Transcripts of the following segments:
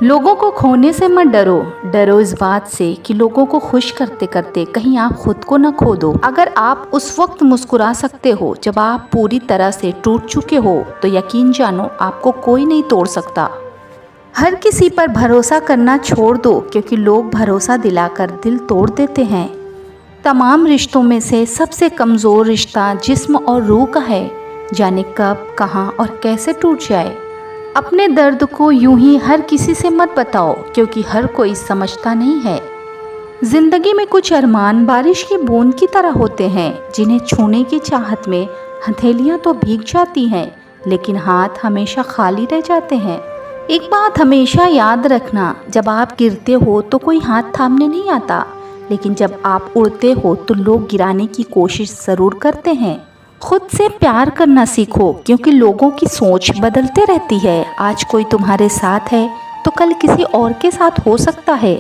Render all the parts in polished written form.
लोगों को खोने से मत डरो, डरो इस बात से कि लोगों को खुश करते करते कहीं आप खुद को न खो दो। अगर आप उस वक्त मुस्कुरा सकते हो जब आप पूरी तरह से टूट चुके हो, तो यकीन जानो आपको कोई नहीं तोड़ सकता। हर किसी पर भरोसा करना छोड़ दो, क्योंकि लोग भरोसा दिलाकर दिल तोड़ देते हैं। तमाम रिश्तों में से सबसे कमज़ोर रिश्ता जिस्म और रूह का है। जाने कब, कहाँ और कैसे टूट जाए। अपने दर्द को यूं ही हर किसी से मत बताओ, क्योंकि हर कोई समझता नहीं है। जिंदगी में कुछ अरमान बारिश की बूंद की तरह होते हैं, जिन्हें छूने की चाहत में हथेलियां तो भीग जाती हैं, लेकिन हाथ हमेशा खाली रह जाते हैं। एक बात हमेशा याद रखना, जब आप गिरते हो तो कोई हाथ थामने नहीं आता, लेकिन जब आप उड़ते हो तो लोग गिराने की कोशिश ज़रूर करते हैं। खुद से प्यार करना सीखो, क्योंकि लोगों की सोच बदलते रहती है। आज कोई तुम्हारे साथ है तो कल किसी और के साथ हो सकता है।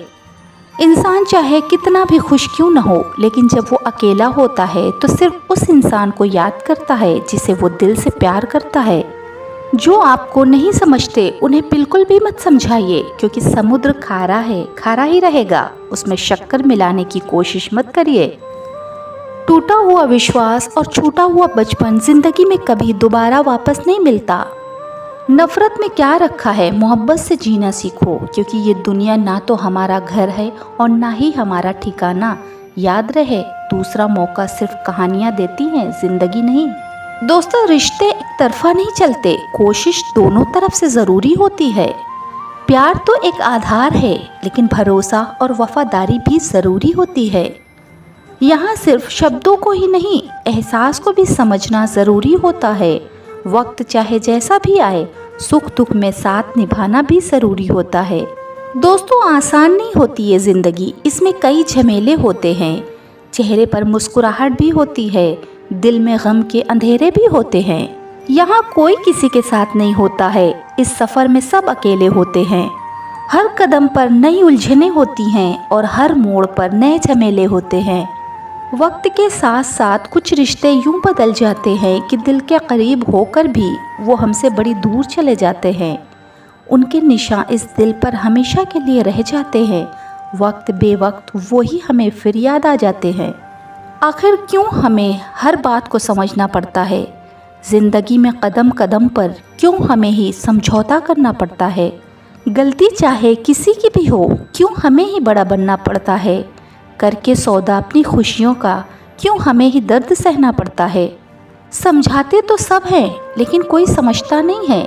इंसान चाहे कितना भी खुश क्यों न हो, लेकिन जब वो अकेला होता है तो सिर्फ उस इंसान को याद करता है जिसे वो दिल से प्यार करता है। जो आपको नहीं समझते उन्हें बिल्कुल भी मत समझाइए, क्योंकि समुद्र खारा है, खारा ही रहेगा। उसमें शक्कर मिलाने की कोशिश मत करिए। टूटा हुआ विश्वास और छूटा हुआ बचपन जिंदगी में कभी दोबारा वापस नहीं मिलता। नफरत में क्या रखा है, मोहब्बत से जीना सीखो, क्योंकि ये दुनिया ना तो हमारा घर है और ना ही हमारा ठिकाना। याद रहे, दूसरा मौका सिर्फ कहानियाँ देती हैं, जिंदगी नहीं। दोस्तों, रिश्ते एक तरफा नहीं चलते, कोशिश दोनों तरफ से ज़रूरी होती है। प्यार तो एक आधार है, लेकिन भरोसा और वफादारी भी ज़रूरी होती है। यहाँ सिर्फ शब्दों को ही नहीं, एहसास को भी समझना ज़रूरी होता है। वक्त चाहे जैसा भी आए, सुख दुख में साथ निभाना भी ज़रूरी होता है। दोस्तों, आसान नहीं होती ये ज़िंदगी, इसमें कई झमेले होते हैं। चेहरे पर मुस्कुराहट भी होती है, दिल में गम के अंधेरे भी होते हैं। यहाँ कोई किसी के साथ नहीं होता है, इस सफ़र में सब अकेले होते हैं। हर कदम पर नई उलझनें होती हैं और हर मोड़ पर नए झमेले होते हैं। वक्त के साथ साथ कुछ रिश्ते यूं बदल जाते हैं कि दिल के करीब होकर भी वो हमसे बड़ी दूर चले जाते हैं। उनके निशान इस दिल पर हमेशा के लिए रह जाते हैं। वक्त बेवक्त वो ही हमें फिर याद आ जाते हैं। आखिर क्यों हमें हर बात को समझना पड़ता है? ज़िंदगी में कदम कदम पर क्यों हमें ही समझौता करना पड़ता है? गलती चाहे किसी की भी हो, क्यों हमें ही बड़ा बनना पड़ता है? करके सौदा अपनी खुशियों का क्यों हमें ही दर्द सहना पड़ता है? समझाते तो सब हैं, लेकिन कोई समझता नहीं है।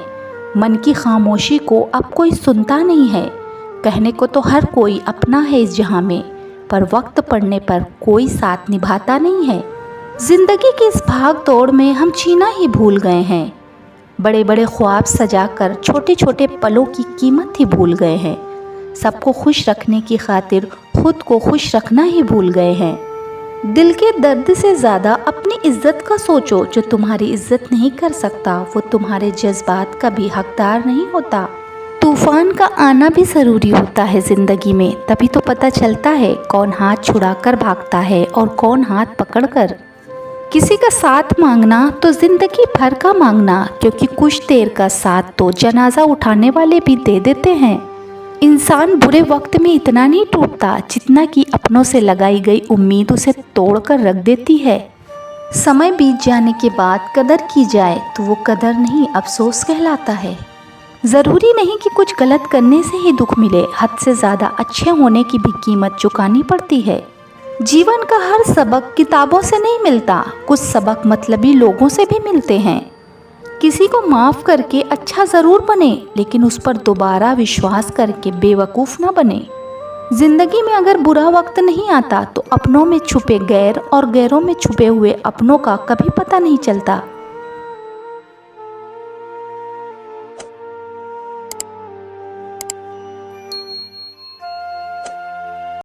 मन की खामोशी को अब कोई सुनता नहीं है। कहने को तो हर कोई अपना है इस जहां में, पर वक्त पड़ने पर कोई साथ निभाता नहीं है। जिंदगी की इस भाग दौड़ में हम जीना ही भूल गए हैं। बड़े बड़े ख्वाब सजाकर छोटे छोटे पलों की कीमत ही भूल गए हैं। सबको खुश रखने की खातिर खुद को खुश रखना ही भूल गए हैं। दिल के दर्द से ज़्यादा अपनी इज्जत का सोचो। जो तुम्हारी इज्जत नहीं कर सकता, वो तुम्हारे जज्बात का भी हकदार नहीं होता। तूफान का आना भी ज़रूरी होता है ज़िंदगी में, तभी तो पता चलता है कौन हाथ छुड़ाकर भागता है और कौन हाथ पकड़कर। किसी का साथ मांगना तो ज़िंदगी भर का मांगना, क्योंकि कुछ देर का साथ तो जनाजा उठाने वाले भी दे देते हैं। इंसान बुरे वक्त में इतना नहीं टूटता जितना कि अपनों से लगाई गई उम्मीद उसे तोड़कर रख देती है। समय बीत जाने के बाद कदर की जाए तो वो कदर नहीं, अफसोस कहलाता है। ज़रूरी नहीं कि कुछ गलत करने से ही दुख मिले, हद से ज़्यादा अच्छे होने की भी कीमत चुकानी पड़ती है। जीवन का हर सबक किताबों से नहीं मिलता, कुछ सबक मतलबी लोगों से भी मिलते हैं। किसी को माफ़ करके अच्छा ज़रूर बने, लेकिन उस पर दोबारा विश्वास करके बेवकूफ़ ना बने। ज़िंदगी में अगर बुरा वक्त नहीं आता तो अपनों में छुपे गैर और गैरों में छुपे हुए अपनों का कभी पता नहीं चलता।